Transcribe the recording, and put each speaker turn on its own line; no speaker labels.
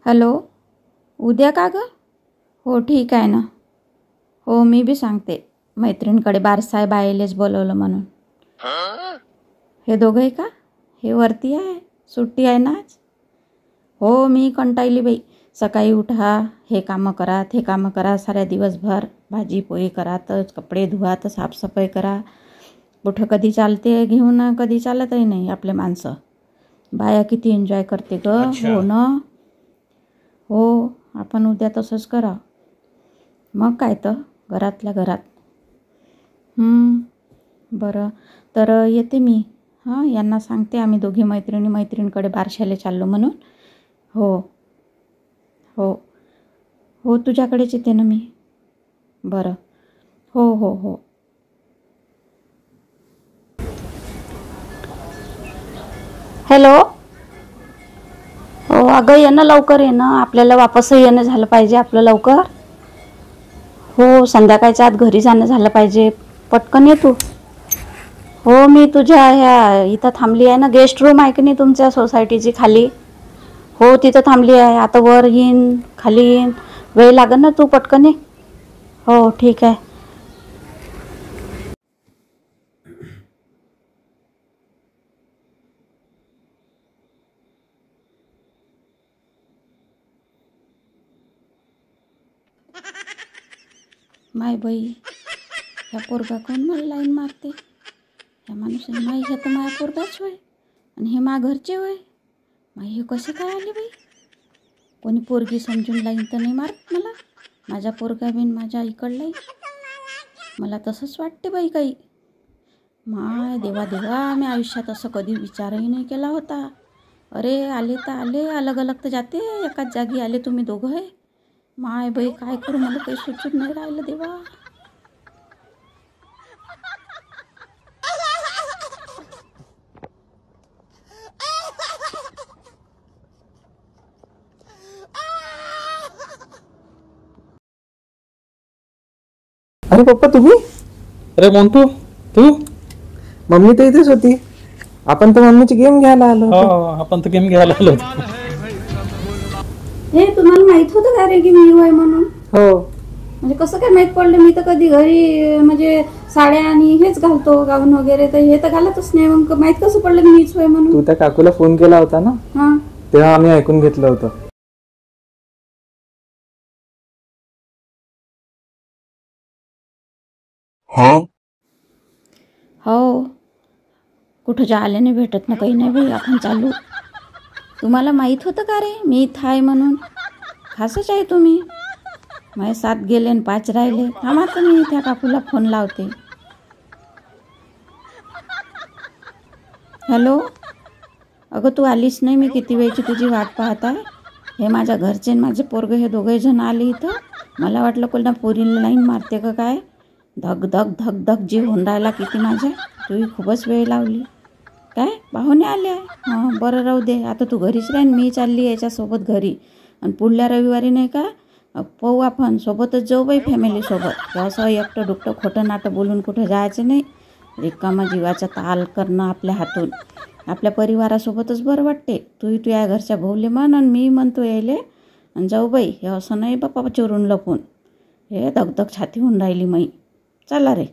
Hello, उद्या का गं? हो ठीक आहे ना. हो मी बी सांगते मैत्रिणीकडे बारसाहेब आईलेच बोलवलं म्हणून. हे दोघंही का? हे वरती आहे, सुट्टी आहे ना आज. हो मी कंटाळली बाई. सकाळी उठा, हे कामं करा ते कामं करा, साऱ्या दिवसभर भाजी पोळी करा, तर कपडे धुवा, तर साफसफाई करा. कुठं कधी चालते घेऊन, कधी चालतही नाही आपले माणसं. बाया किती एन्जॉय करते ग. हो ना. हो आपण उद्या तसंच करा. मग काय तर घरातल्या घरात. बरं तर येते मी. हां यांना सांगते आम्ही दोघी मैत्रिणीकडे बारशाला चाललो म्हणून. हो हो हो तुझ्याकडेच येते ना मी. बरं हो हो हो. हॅलो. हो अगं येणं लवकर येणं, आपल्याला वापसही येणं झालं पाहिजे आपलं लवकर. हो संध्याकाळच्या आत घरी जाणं झालं पाहिजे. पटकन ये तू. हो मी तुझ्या ह्या इथं थांबली आहे ना, गेस्ट रूम आहे की नाही तुमच्या सोसायटीची खाली. हो तिथं थांबली आहे. आता वर येईन खाली येईन, वेळ लागेल ना, तू पटकन ये. हो ठीक आहे. माय बाई, ह्या पोरगा कोण मला लाईन मारते. ह्या माणूस माई हे तर माझ्या पोरगाच होय, आणि हे मा घरचे होय. माई हे कसे काय आले बाई. कोणी पोरगी समजून लाईन तर नाही मारत मला. माझा पोरगा बिन माझ्या इकडलाही. मला तसंच वाटते बाई काही. माय देवा देवा, मी आयुष्यात असं कधी विचारही नाही केला होता. अरे आले तर आले, अलग अलग तर जाते, एकाच जागी आले तुम्ही दोघं आहे. माय बाई काय करू, मला काही सुचून नाही राहिलं देवा.
अरे पप्पा तुम्ही?
अरे मोंटू तू?
मम्मी तर इथेच होती. आपण तर मम्मीची गेम घ्यायला आलो
हो
होतो.
आपण तर गेम घ्यायला आलो होतो.
हे तुम्हाला माहित होतं का रे की मी होय म्हणून?
हो
म्हणजे कसं काय माहित पडलं? मी तर कधी घरी म्हणजे साड्या आणि हेच घालतो, गाऊन वगैरे, तर हे तर घालतच नाही. मग माहित कसं पडलं की मीच होय म्हणून?
तू त्या काकूला फोन केला होता ना,
हां
तेव्हा आम्ही ऐकून घेतलं होतं.
हो कुठं जायला नाही भेटत ना, काही नाही बाई. आपण चालू. तुम्हाला माहीत होतं का रे मी इथं आहे म्हणून? खासच आहे तुम्ही. माझे 7 गेले आणि 5 राहिले. थांबा तर मी त्या काकूला फोन लावते. हॅलो. अगं तू आलीच नाही, मी किती वेळची तुझी वाट पाहत आहे. हे माझ्या घरचे आणि माझे पोरगं हे दोघे जण आले इथं. मला वाटलं कोणा पोरीला लाईन मारते का काय. धग धग धग धग जीव होऊन राहिला किती माझ्या. तूही खूपच वेळ लावली. काय पाहुणे आले आहे? हां बरं राहू दे. आता तू घरीच राहीन, मी चालली याच्यासोबत घरी. आणि पुढल्या रविवारी नाही का पाहू आपण, सोबतच जाऊ बाई फॅमिलीसोबत. असं एकटं दुकटं खोटं नाटं बोलून कुठं जायचं नाही. रिकामा जीवाचा ताल करणं आपल्या हातून. आपल्या परिवारासोबतच बरं वाटते. तूही तू या घरच्या भाऊले म्हण आणि मी म्हणतो यायले, आणि जाऊ बाई. हे असं नाही बाप्पा चोरून लपून. हे दगदग छाती होऊन राहिली माई. चला रे.